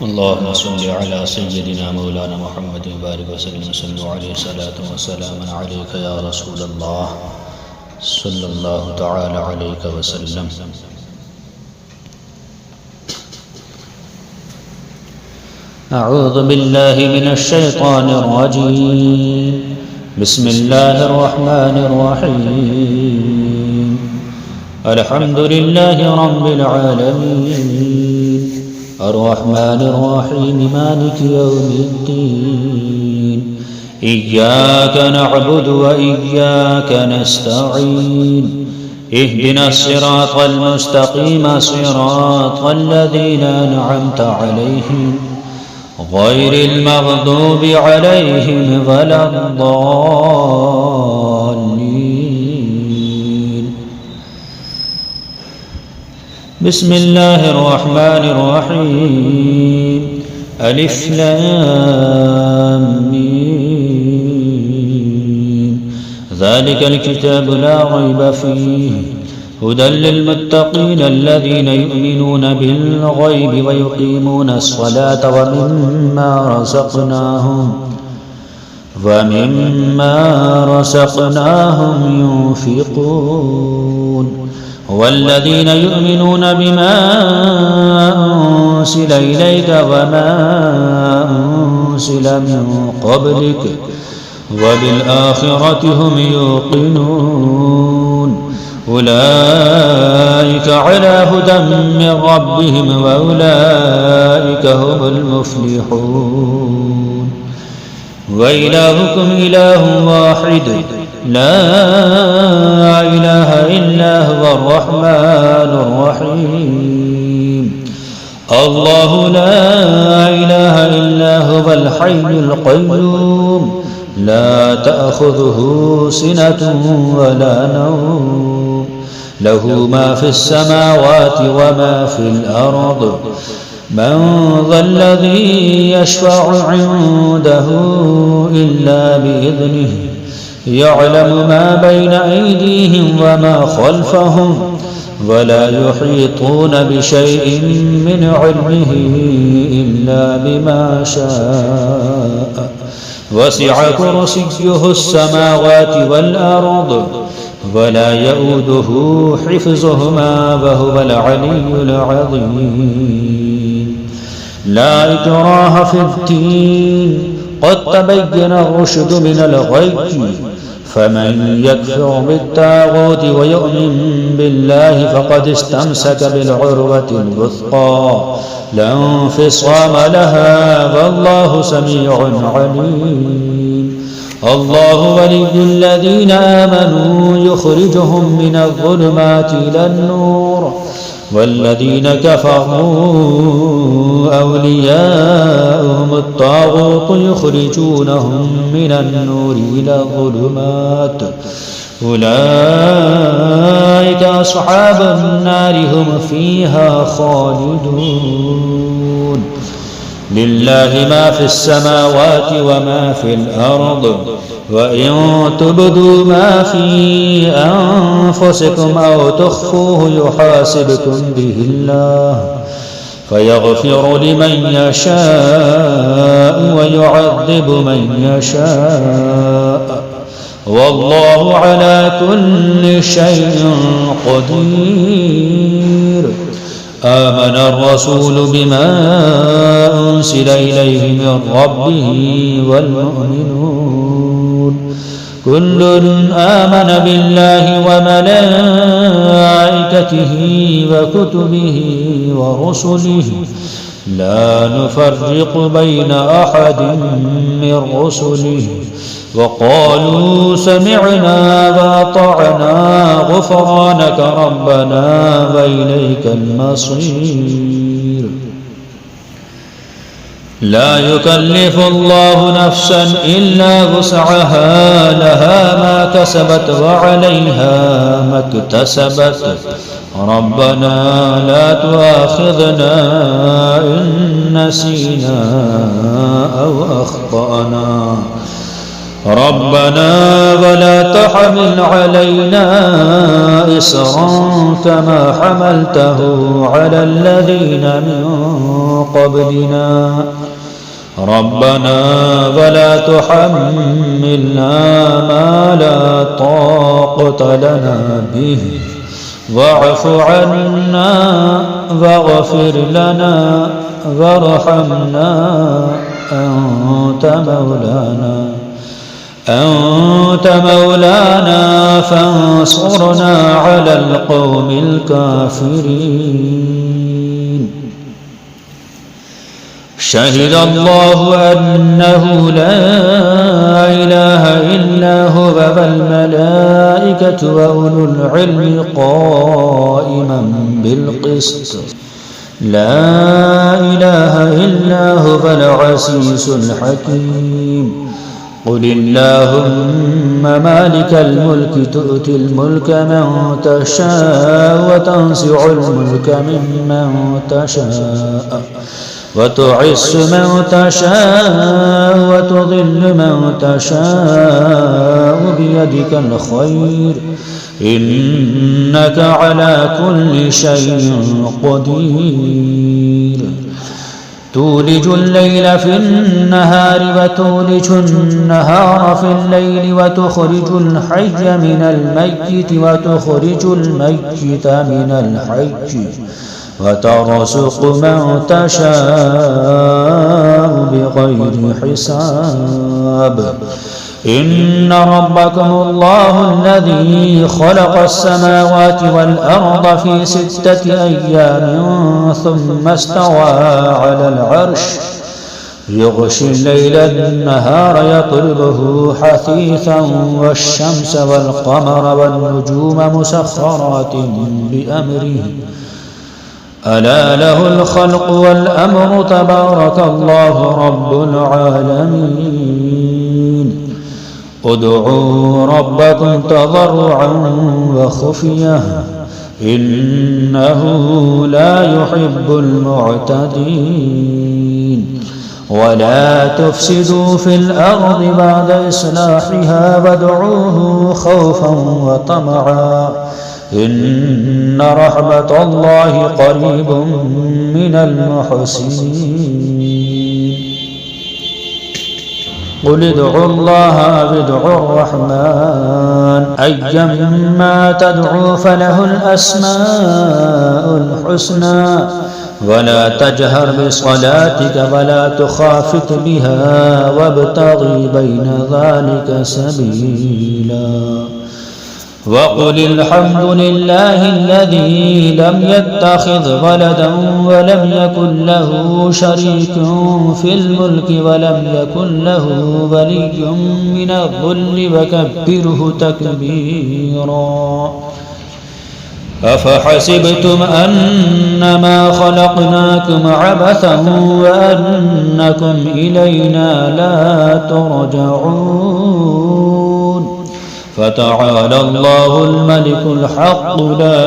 اللهم صل على سيدنا مولانا محمد وبارك وسلم وصلوا عليه صلاة وسلاما عليك يا رسول الله صلى الله تعالى عليك وسلم. أعوذ بالله من الشيطان الرجيم. بسم الله الرحمن الرحيم. الحمد لله رب العالمين الرحمن الرحيم مالك يوم الدين. إياك نعبد وإياك نستعين. اهدنا الصراط المستقيم صراط الذين أنعمت عليهم غير المغضوب عليهم ولا الضالين. بسم الله الرحمن الرحيم. ألف لام ميم. ذلك الكتاب لا ريب فيه هدى للمتقين الذين يؤمنون بالغيب ويقيمون الصلاة ومما رزقناهم ينفقون. والذين يؤمنون بما أنزل إليك وما أنزل من قبلك وبالآخرة هم يوقنون. أولئك على هدى من ربهم وأولئك هم المفلحون. وإلهكم إله واحد لا إله إلا هو الرحمن الرحيم. الله لا إله إلا هو الحي القيوم لا تأخذه سنة ولا نوم له ما في السماوات وما في الأرض. من ذا الذي يشفع عنده إلا بإذنه يعلم ما بين أيديهم وما خلفهم ولا يحيطون بشيء من علمه إلا بما شاء. وسع كرسيه السماوات والأرض ولا يؤوده حفظهما وهو العلي العظيم. لا إكراه في الدين قد تبين الرشد من الغي. فمن يكفر بالطاغوت ويؤمن بالله فقد استمسك بالعروة الوثقى لا انفصام لها والله سميع عليم. الله ولي الذين آمنوا يخرجهم من الظلمات إلى النور والذين كفروا أولياؤهم الطاغوت يخرجونهم من النور إلى الظلمات. أولئك أصحاب النار هم فيها خالدون. لله ما في السماوات وما في الأرض. وإن تبدوا ما في أنفسكم أو تخفوه يحاسبكم به الله فيغفر لمن يشاء ويعذب من يشاء والله على كل شيء قدير. آمن الرسول بما أنزل إليه من ربه والمؤمنون كل آمن بالله وملائكته وكتبه ورسله لا نفرق بين أحد من رسله وقالوا سمعنا وأطعنا غفرانك ربنا وإليك المصير. لا يكلف الله نفسا إلا وسعها لها ما كسبت وعليها ما اكتسبت. ربنا لا تؤاخذنا إن نسينا أو أخطأنا ربنا ولا تحمل علينا إصرا كما حملته على الذين من قبلنا ربنا ولا تحملنا ما لا طاقة لنا به واعف عنا واغفر لنا وارحمنا أنت مولانا فانصرنا على القوم الكافرين. شهد الله أنه لا إله إلا هو والملائكة وأولو العلم قائما بالقسط لا إله إلا هو العزيز الحكيم. قل اللهم مالك الملك تؤتي الملك من تشاء وتنزع الملك ممن تشاء وتعز من تشاء وتضل من تشاء بيدك الخير إنك على كل شيء قدير. تولج الليل في النهار وتولج النهار في الليل وتخرج الحي من الميت وتخرج الميت من الحي وترزق من تشاء بغير حساب. إن ربكم الله الذي خلق السماوات والأرض في 6 أيام ثم استوى على العرش يغشي الليل النهار يطلبه حثيثا والشمس والقمر والنجوم مسخرات بأمره ألا له الخلق والأمر تبارك الله رب العالمين. ادعوا ربكم تضرعا وخفية إنه لا يحب المعتدين. ولا تفسدوا في الأرض بعد إصلاحها وادعوه خوفا وطمعا إن رحمة الله قريب من المحسنين. قل ادعوا الله أو ادعوا الرحمن أيما تدعوا فله الأسماء الحسنى ولا تجهر بصلاتك ولا تخافت بها وابتغ بين ذلك سبيلا. وقل الحمد لله الذي لم يتخذ ولدا ولم يكن له شريك في الملك ولم يكن له ولي من الذل وكبره تكبيرا. أفحسبتم أنما خلقناكم عبثا وأنكم إلينا لا ترجعون. فتعالى الله الملك الحق لا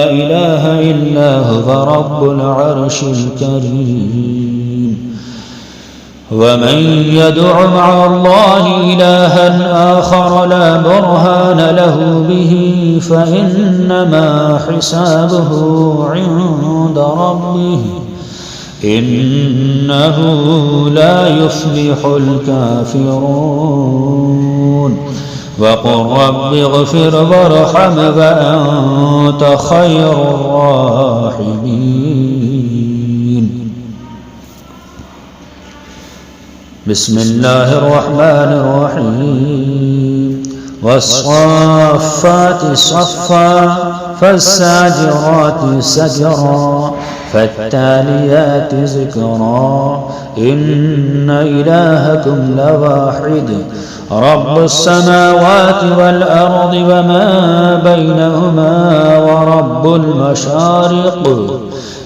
إله إلا هو رب العرش الكريم. ومن يدع مع الله إلها آخر لا برهان له به فإنما حسابه عند ربه إنه لا يفلح الكافرون. وقل رب اغفر وارحم وأنت خير الراحمين. بسم الله الرحمن الرحيم. والصافات صفا فالزاجرات زجرا فالتاليات ذكرا إن إلهكم لواحد رب السماوات والأرض وما بينهما ورب المشارق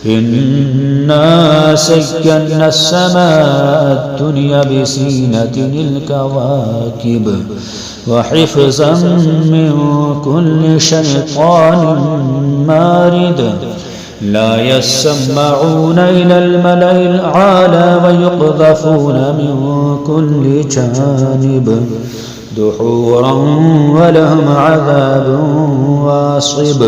إنا سينا السماء الدنيا بزينة الكواكب وحفظا من كل شيطان مارد لا يسمعون إلى الملأ الأعلى ويقذفون من كل جانب دحورا ولهم عذاب واصب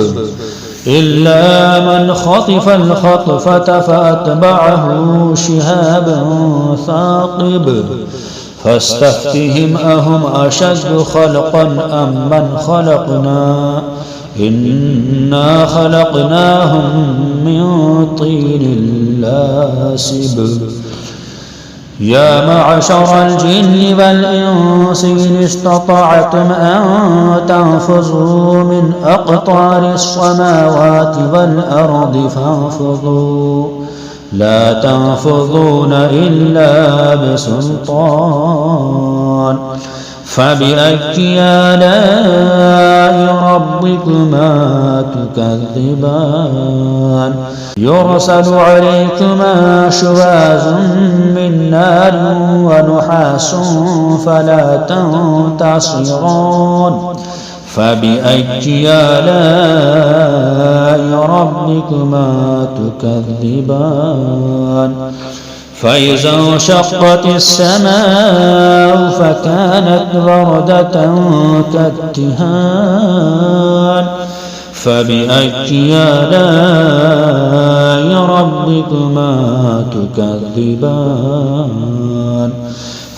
إلا من خطف الخطفة فأتبعه شهاب ثاقب فاستفتهم أهم أشد خلقا أم من خلقنا إنا خلقناهم من طين لاسب يا معشر الجن والإنس إن استطعتم أن تنفذوا من أقطار السماوات والأرض فانفذوا لا تنفذون إلا بسلطان فبأي آلاء ربكما تكذبان يرسل عليكما شواظ من نار ونحاس فلا تنتصران فبأي آلاء ربكما تكذبان فإذا انشقت السماء فكانت وردة كالدهان فبأي آلاء ربكما تكذبان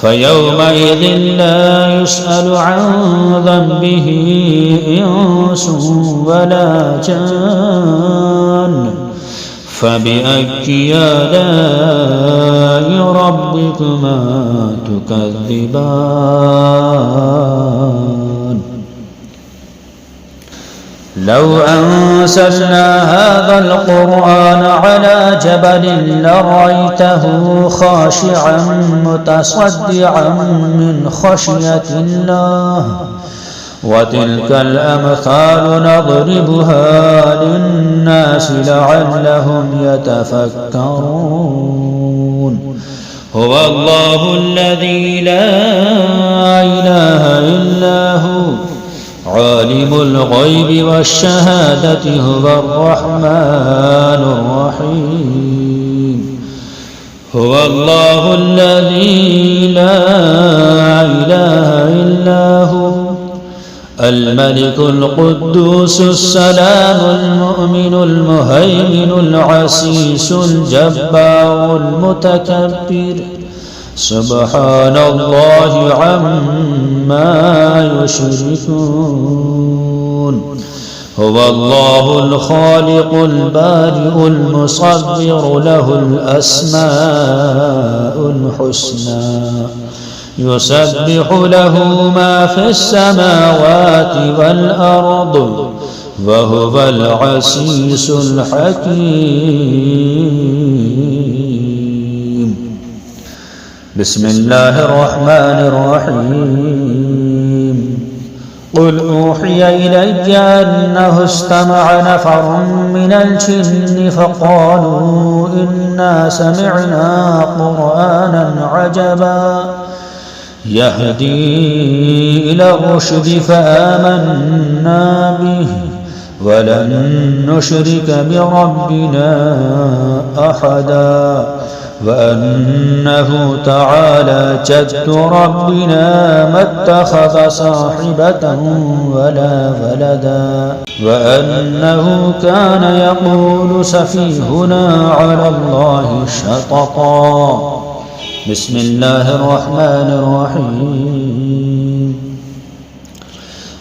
فيومئذ لا يسأل عن ذنبه إنس ولا جان فبأي آلاء ربكما تكذبان لو أنزلنا هذا القرآن على جبل لرأيته خاشعا متصدعا من خشية الله وتلك الأمثال نضربها للناس لعلهم يتفكرون هو الله الذي لا إله إلا هو عالم الغيب والشهادة هو الرحمن الرحيم هو الله الذي لا إله إلا هو الملك القدوس السلام المؤمن المهيمن العزيز الجبار المتكبر سبحان الله عما يشركون هو الله الخالق البارئ المصور له الأسماء الحسنى يسبح له ما في السماوات والأرض وهو العزيز الحكيم بسم الله الرحمن الرحيم قل أوحي إلي أنه استمع نفر من الجن فقالوا إنا سمعنا قرآنا عجبا يهدي إلى الرشد فآمنا به ولن نشرك بربنا أحدا وأنه تعالى جد ربنا ما اتخذ صاحبة ولا ولدا وأنه كان يقول سفيهنا على الله شططا بسم الله الرحمن الرحيم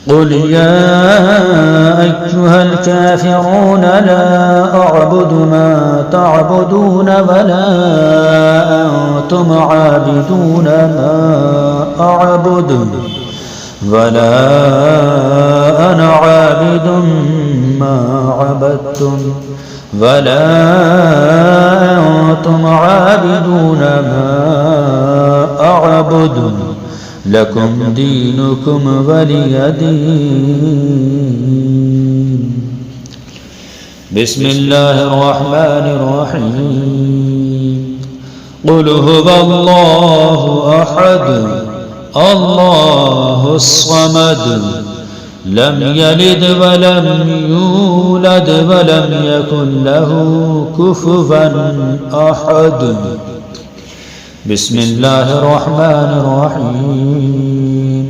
قل يا أيها الكافرون لا أعبد ما تعبدون ولا أنتم عابدون ما أعبد ولا أنا عابد ما عبدتم ولا أنتم عابدون ما أعبد لكم دينكم ولي دين بسم الله الرحمن الرحيم قل هو الله أحد الله الصمد لم يلد ولم يولد ولم يكن له كفوا أحد. بسم الله الرحمن الرحيم.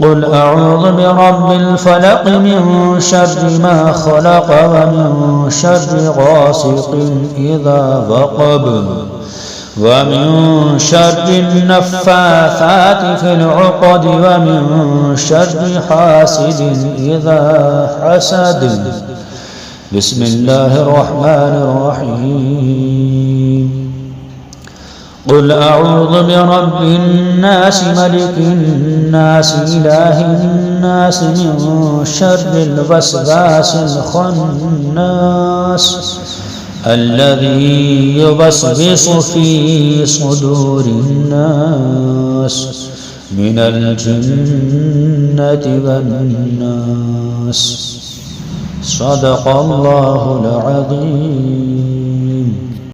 قل أعوذ برب الفلق من شر ما خلق ومن شر غاسق إذا وقب ومن شر النفاثات في العقد ومن شر حاسد إذا حسد. بسم الله الرحمن الرحيم. قل أعوذ برب الناس ملك الناس إله الناس من شر الوسواس الخناس الذي يوسوس في صدور الناس من الجنة والناس. صدق الله العظيم.